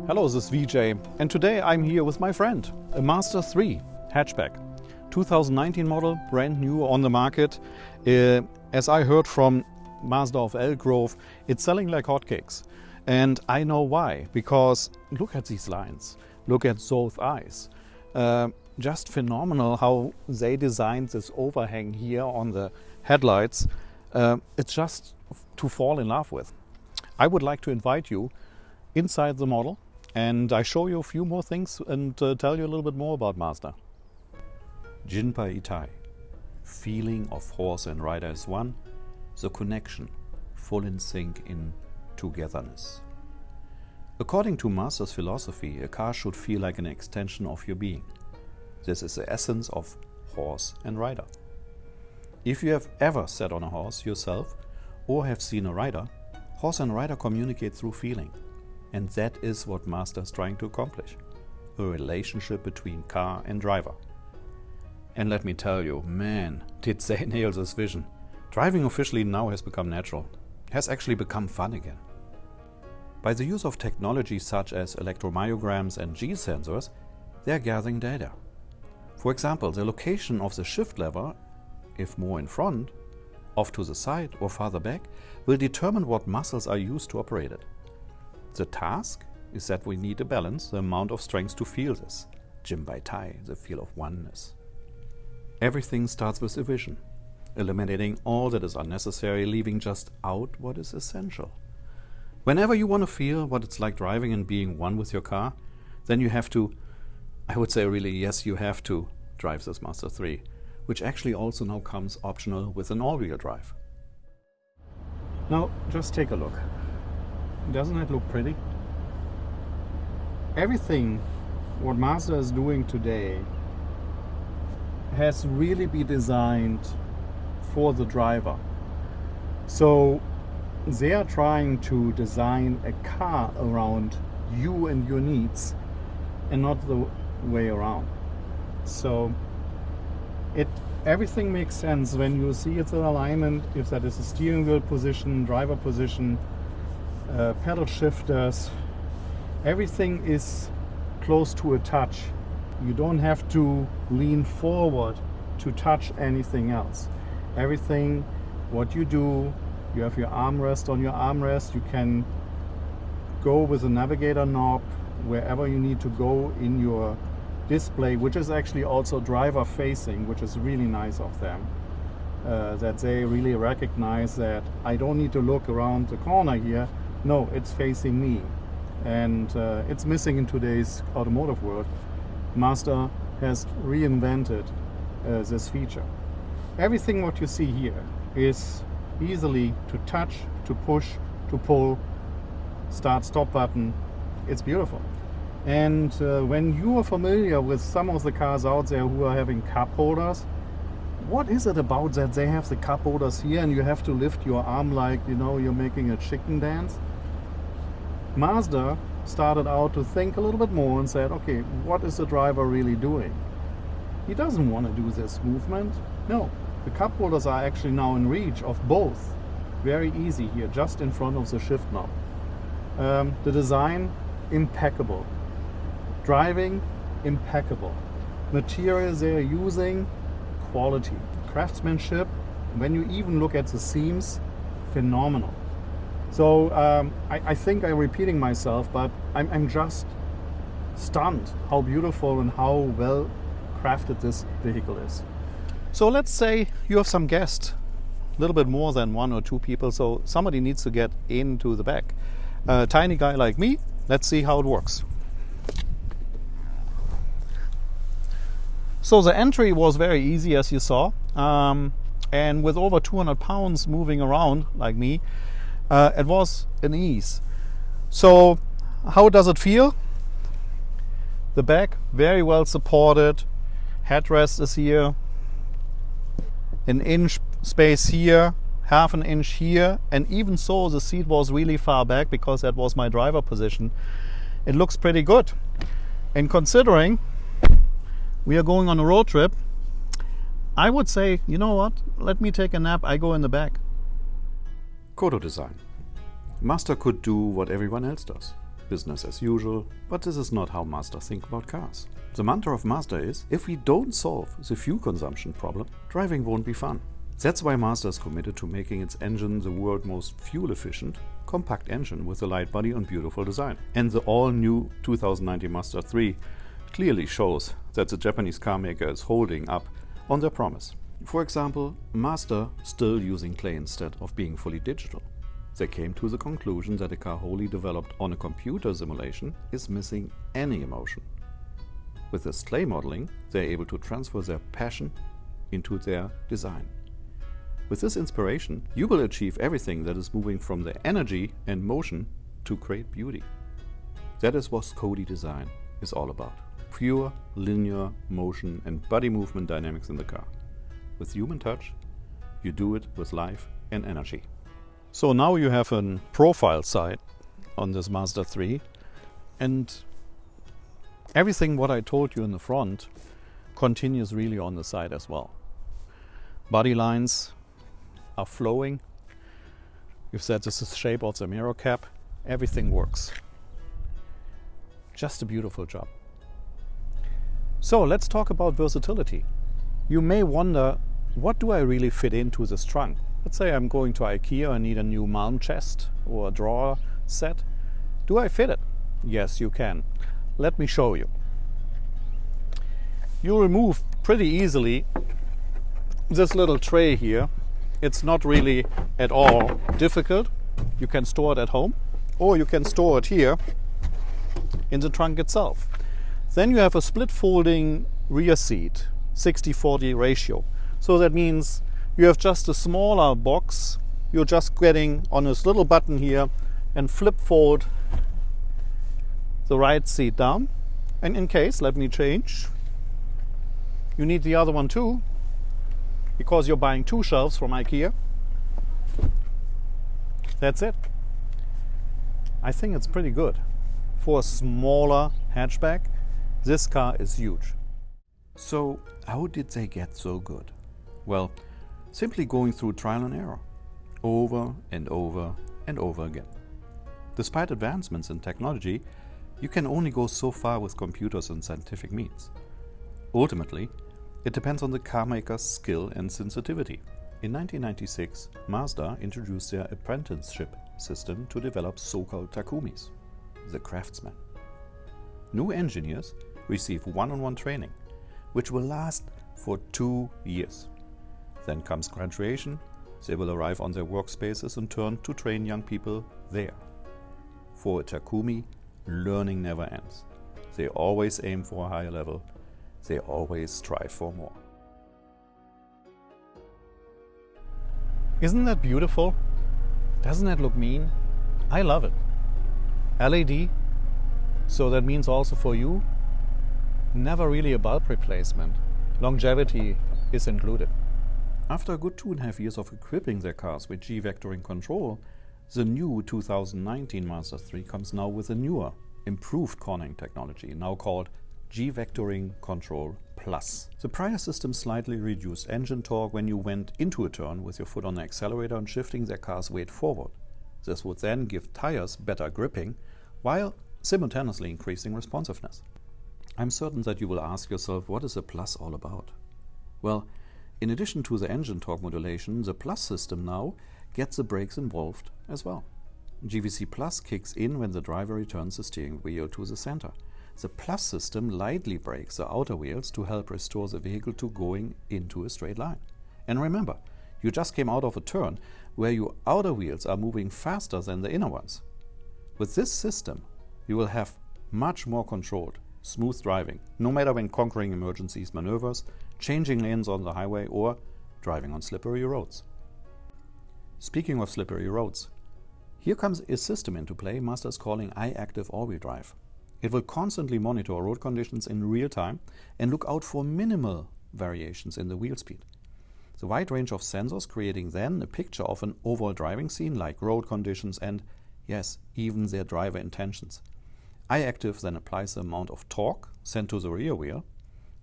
Hello, this is VJ, and today I'm here with my friend, a Mazda 3 Hatchback. 2019 model, brand new on the market. As I heard from Mazda of Elk Grove, it's selling like hotcakes. And I know why, because look at these lines, look at those eyes. Just phenomenal how they designed this overhang here on the headlights. It's just to fall in love with. I would like to invite you inside the model and I show you a few more things and tell you a little bit more about Mazda. Jinpai Itai. Feeling of horse and rider is one. The connection, full in sync in togetherness. According to Mazda's philosophy, a car should feel like an extension of your being. This is the essence of horse and rider. If you have ever sat on a horse yourself or have seen a rider, horse and rider communicate through feeling. And that is what Mazda is trying to accomplish. A relationship between car and driver. And let me tell you, man, did they nail this vision. Driving officially now has become natural. Has actually become fun again. By the use of technology such as electromyograms and G-sensors, they are gathering data. For example, the location of the shift lever, if more in front, off to the side or farther back, will determine what muscles are used to operate it. The task is that we need to balance the amount of strength to feel this. Jinpai Tai, the feel of oneness. Everything starts with a vision, eliminating all that is unnecessary, leaving just out what is essential. Whenever you want to feel what it's like driving and being one with your car, then you have to, I would say really, yes, you have to drive this Mazda 3, which actually also now comes optional with an all-wheel drive. Now, just take a look. Doesn't it look pretty? Everything what Mazda is doing today has really been designed for the driver. So they are trying to design a car around you and your needs and not the way around. So everything makes sense when you see its alignment, if that is a steering wheel position, driver position, pedal shifters, everything is close to a touch. You don't have to lean forward to touch anything else. Everything, what you do, you have your armrest on your armrest, you can go with a navigator knob wherever you need to go in your display, which is actually also driver facing, which is really nice of them. That they really recognize that I don't need to look around the corner here. No, it's facing me. And it's missing in today's automotive world. Mazda has reinvented this feature. Everything what you see here is easily to touch, to push, to pull, start, stop button. It's beautiful. And when you are familiar with some of the cars out there who are having cup holders, what is it about that they have the cup holders here and you have to lift your arm like, you know, you're making a chicken dance? Mazda started out to think a little bit more and said, okay, what is the driver really doing? He doesn't want to do this movement. No, the cup holders are actually now in reach of both. Very easy here, just in front of the shift knob. The design, impeccable. Driving, impeccable. Materials they are using, quality. Craftsmanship, when you even look at the seams, phenomenal. So I think I'm repeating myself, but I'm just stunned how beautiful and how well crafted this vehicle is. So let's say you have some guests, a little bit more than one or two people, so somebody needs to get into the back. A tiny guy like me, let's see how it works. So the entry was very easy, as you saw, and with over 200 pounds moving around like me, it was an ease. So how does it feel? The back very well supported, headrest is here, an inch space here, half an inch here, and even so the seat was really far back because that was my driver position. It looks pretty good. And considering we are going on a road trip, I would say, you know what, let me take a nap, I go in the back. Kodo design. Mazda could do what everyone else does. business as usual, but this is not how Mazda think about cars. The mantra of Mazda is, if we don't solve the fuel consumption problem, driving won't be fun. That's why Mazda is committed to making its engine the world's most fuel-efficient, compact engine with a light body and beautiful design. And the all-new 2019 Mazda 3 clearly shows that the Japanese car maker is holding up on their promise. For example, Mazda still using clay instead of being fully digital. They came to the conclusion that a car wholly developed on a computer simulation is missing any emotion. With this clay modeling, they're able to transfer their passion into their design. With this inspiration, you will achieve everything that is moving from the energy and motion to create beauty. That is what Cody design is all about. Pure linear motion and body movement dynamics in the car. With human touch, you do it with life and energy. So now you have a profile side on this Mazda 3, and everything what I told you in the front continues really on the side as well. Body lines are flowing. If that is the shape of the mirror cap, everything works. Just a beautiful job. So let's talk about versatility. You may wonder, what do I really fit into this trunk? Let's say I'm going to IKEA and need a new malm chest or a drawer set. Do I fit it? Yes, you can. Let me show you. You remove pretty easily this little tray here. It's not really at all difficult. You can store it at home, or you can store it here in the trunk itself. Then you have a split folding rear seat, 60-40 ratio. So that means you have just a smaller box. You're just getting on this little button here and flip fold the right seat down. And in case, let me change, you need the other one too, because you're buying two shelves from IKEA. That's it. I think it's pretty good. For a smaller hatchback, this car is huge. So how did they get so good? Well, simply going through trial and error, over and over and over again. Despite advancements in technology, you can only go so far with computers and scientific means. Ultimately, it depends on the car maker's skill and sensitivity. In 1996, Mazda introduced their apprenticeship system to develop so-called Takumis, the craftsmen. New engineers receive one-on-one training, which will last for 2 years. Then comes graduation. They will arrive on their workspaces and turn to train young people there. For a Takumi, learning never ends. They always aim for a higher level. They always strive for more. Isn't that beautiful? Doesn't that look mean? I love it. LED, so that means also for you, never really a bulb replacement. Longevity is included. After a good 2.5 years of equipping their cars with G-vectoring control, the new 2019 Mazda 3 comes now with a newer, improved cornering technology, now called G-vectoring control plus. The prior system slightly reduced engine torque when you went into a turn with your foot on the accelerator and shifting their car's weight forward. This would then give tires better gripping, while simultaneously increasing responsiveness. I'm certain that you will ask yourself, what is the plus all about? Well, in addition to the engine torque modulation, the plus system now gets the brakes involved as well. GVC Plus kicks in when the driver returns the steering wheel to the center. The Plus system lightly brakes the outer wheels to help restore the vehicle to going into a straight line. And remember, you just came out of a turn where your outer wheels are moving faster than the inner ones. With this system, you will have much more controlled, smooth driving, no matter when conquering emergencies maneuvers, changing lanes on the highway, or driving on slippery roads. Speaking of slippery roads, here comes a system into play Mazda is calling eye-active all-wheel drive. It will constantly monitor road conditions in real time and look out for minimal variations in the wheel speed. The wide range of sensors creating then a picture of an overall driving scene like road conditions and, yes, even their driver intentions. eye-active then applies the amount of torque sent to the rear wheel,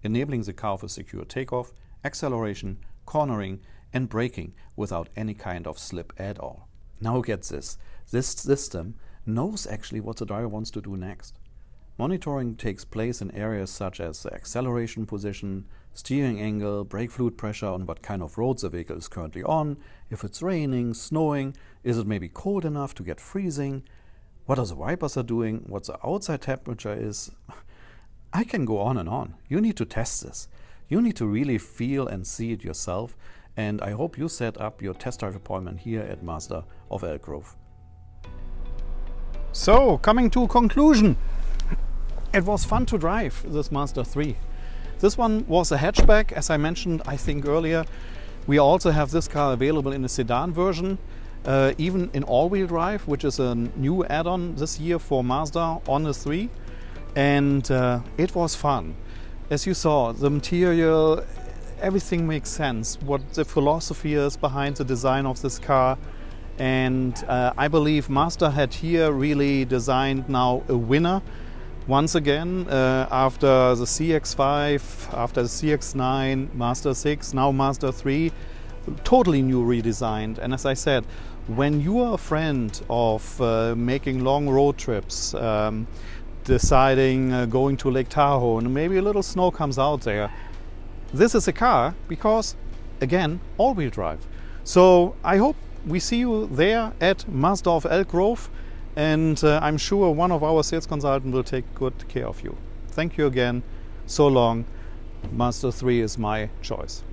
enabling the car for secure takeoff, acceleration, cornering and braking without any kind of slip at all. Now get this system knows actually what the driver wants to do next. Monitoring takes place in areas such as the acceleration position, steering angle, brake fluid pressure, on what kind of roads the vehicle is currently on, if it's raining, snowing, is it maybe cold enough to get freezing, what the wipers are doing, what the outside temperature is. I can go on and on. You need to test this. You need to really feel and see it yourself, and I hope you set up your test drive appointment here at Mazda of Elk Grove. So, coming to a conclusion. It was fun to drive this Mazda 3. This one was a hatchback, as I mentioned I think earlier. We also have this car available in a sedan version, even in all-wheel drive, which is a new add-on this year for Mazda on the 3. And it was fun. As you saw, the material, everything makes sense, what the philosophy is behind the design of this car. And I believe Mazda had here really designed now a winner. Once again, after the CX-5, after the CX-9, Mazda 6, now Mazda 3, totally new redesigned. And as I said, when you are a friend of making long road trips, deciding going to Lake Tahoe and maybe a little snow comes out there, this is a car because, again, all-wheel drive. So I hope we see you there at Mazda of Elk Grove. And I'm sure one of our sales consultants will take good care of you. Thank you again. So long. Mazda 3 is my choice.